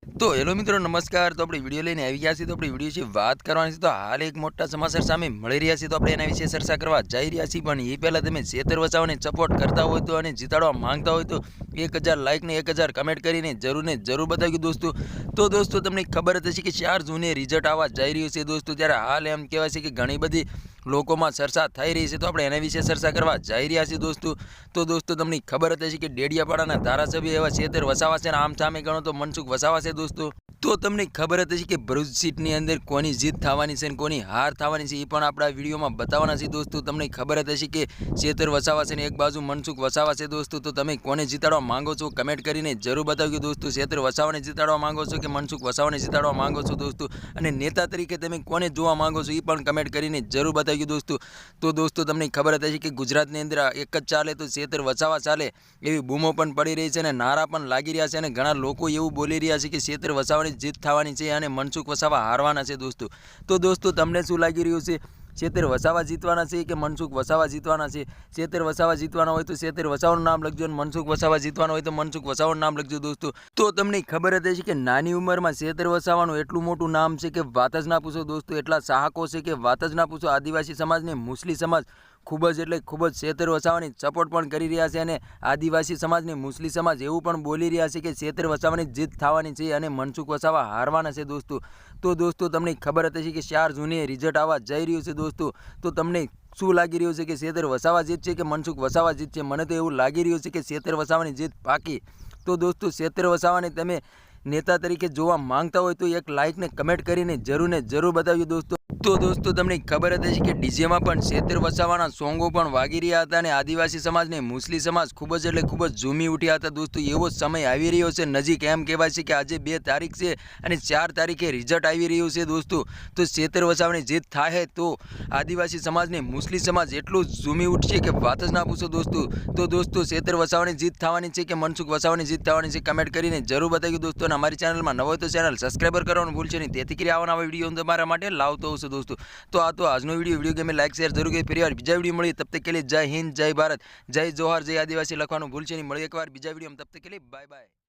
તો હેલો મિત્રો નમસ્કાર। તો આપણે વિડીયો લઈને આવી ગયા છીએ। તો આપણે વિડીયો વિશે વાત કરવાની છે। તો હાલ એક મોટા સમાચાર સામે મળી રહ્યા છે, તો આપણે એના વિશે ચર્ચા કરવા જઈ રહ્યા છીએ। પણ એ પહેલાં તમે ચેતર વસાવાને સપોર્ટ કરતા હોય તો અને જીતાડવા માંગતા હોય તો 1000 લાઇક ને 1000 કમેન્ટ કરીને જરૂર બતાવ્યું દોસ્તો। તો દોસ્તો તમને ખબર જ હશે કે 4 જૂને રિઝલ્ટ આવવા જઈ રહ્યું છે દોસ્તો। ત્યારે હાલ એમ કહેવાય છે કે ઘણી બધી લોકોમાં ચર્ચા થઈ રહી છે, તો આપણે એના વિશે ચર્ચા કરવા જઈ રહ્યા છીએ દોસ્તો। તો દોસ્તો તમને ખબર જ હશે કે ડેડિયાપાડાના ધારાસભ્ય એવા ચેતર વસાવા છે, આમ સામે ગણો તો મનસુખ વસાવા છે દોસ્તો। તો તમને ખબર જ હશે કે ભરૂચ સીટની અંદર કોની જીત થવાની છે અને કોની હાર થવાની છે, એ પણ આપણા વિડીયોમાં બતાવવાના છે દોસ્તો। તમને ખબર જ હશે કે ચેતર વસાવા છે ને એક બાજુ મનસુખ વસાવા છે દોસ્તો। તો તમે કોને જીતાડવા માંગો છો કમેન્ટ કરીને જરૂર બતાવજો દોસ્તો। ચેતર વસાવાને જીતાડવા માંગો છો કે મનસુખ વસાવાને જીતાડવા માંગો છો દોસ્તો, અને નેતા તરીકે તમે કોને જોવા માંગો છો એ પણ કમેન્ટ કરીને જરૂર બતાવજો દોસ્તો। તો દોસ્તો તમને ખબર જ હશે કે ગુજરાતની અંદર એક જ ચાલે તો ચેતર વસાવા ચાલે, એવી બૂમો પણ પડી રહી છે અને નારા પણ લાગી રહ્યા છે, અને ઘણા લોકો એવું બોલી રહ્યા છે કે ચેતર વસાવાની જીત થવાની છે અને મનસુખ વસાવા હારવાના છે દોસ્તો। તો દોસ્તો તમને શું લાગી રહ્યું છે, ચેતર વસાવા જીતવાના છે કે મનસુખ વસાવા જીતવાના છે? ચેતર વસાવા જીતવાના હોય તો ચેતર વસાવાનું નામ લખજો, અને મનસુખ વસાવા જીતવાના હોય તો મનસુખ વસાવાનું નામ લખજો દોસ્તો। તો તમને ખબર જ હશે કે નાની ઉંમરમાં ચેતર વસાવાનું એટલું મોટું નામ છે કે વાત જ ના પૂછો દોસ્તો। એટલા ચાહકો છે કે વાત જ ના પૂછો। આદિવાસી સમાજને મુસ્લિમ સમાજ ખૂબ જ એટલે ખૂબ જ ચેતર વસાવાની સપોર્ટ પણ કરી રહ્યા છે, અને આદિવાસી સમાજને મુસ્લિમ સમાજ એવું પણ બોલી રહ્યા છે કે ચેતર વસાવાની જીત થવાની છે અને મનસુખ વસાવા હારવાના છે દોસ્તો। તો દોસ્તો તમને ખબર જ હશે કે 4 જૂને રિઝલ્ટ આવવા જઈ રહ્યું છે દોસ્તો। તો તમને શું લાગી રહ્યું છે કે ચેતર વસાવા જીતશે કે મનસુખ વસાવા જીતશે? મને તો એવું લાગી રહ્યું છે કે ચેતર વસાવાની જીત પાકી। તો દોસ્તો ચેતર વસાવાને તમે નેતા તરીકે જોવા માંગતા હોય તો એક લાઇક ને કમેન્ટ કરીને જરૂર બતાવજો દોસ્તો। તો દોસ્તો તમને ખબર જ હશે કે ડીજેમાં પણ ચેતર વસાવાના સોંગો પણ વાગી રહ્યા હતા, અને આદિવાસી સમાજને મુસ્લિમ સમાજ ખૂબ જ એટલે ખૂબ જ ઝૂમી ઉઠ્યા હતા દોસ્તો। એવો સમય આવી રહ્યો છે નજીક, એમ કહેવાય છે કે આજે 2 તારીખ છે અને 4 તારીખે રિઝલ્ટ આવી રહ્યું છે દોસ્તો। તો ચેતર વસાવાની જીત થાય તો આદિવાસી સમાજને મુસ્લિમ સમાજ એટલું ઝૂમી ઉઠશે કે વાત જ ના પૂછો દોસ્તો। તો દોસ્તો ચેતર વસાવાની જીત થવાની છે કે મનસુખ વસાવાની જીત થવાની છે, કમેન્ટ કરીને જરૂર બતાવજો દોસ્તો। અને અમારી ચેનલમાં નવો હોય તો ચેનલ સબસ્ક્રાઈબર કરવાનું ભૂલશો નહીં, તેથી કરી આવા નવા વિડીયો તમારા માટે લાવતો હોઉં છું દોસ્તો। તો આ તો આજનો વિડીયો ગમે લાઈક શેર જરૂર કરી, ફરી વાર બીજા વિડીયો મળી તબ તક કે लिए જય હિન્દ, જય ભારત, જય જોહાર, જય આદિવાસી લખવાનું ભૂલશો નહીં। મળી એકવાર બીજા વિડીયો તબ તક કે लिए બાય બાય।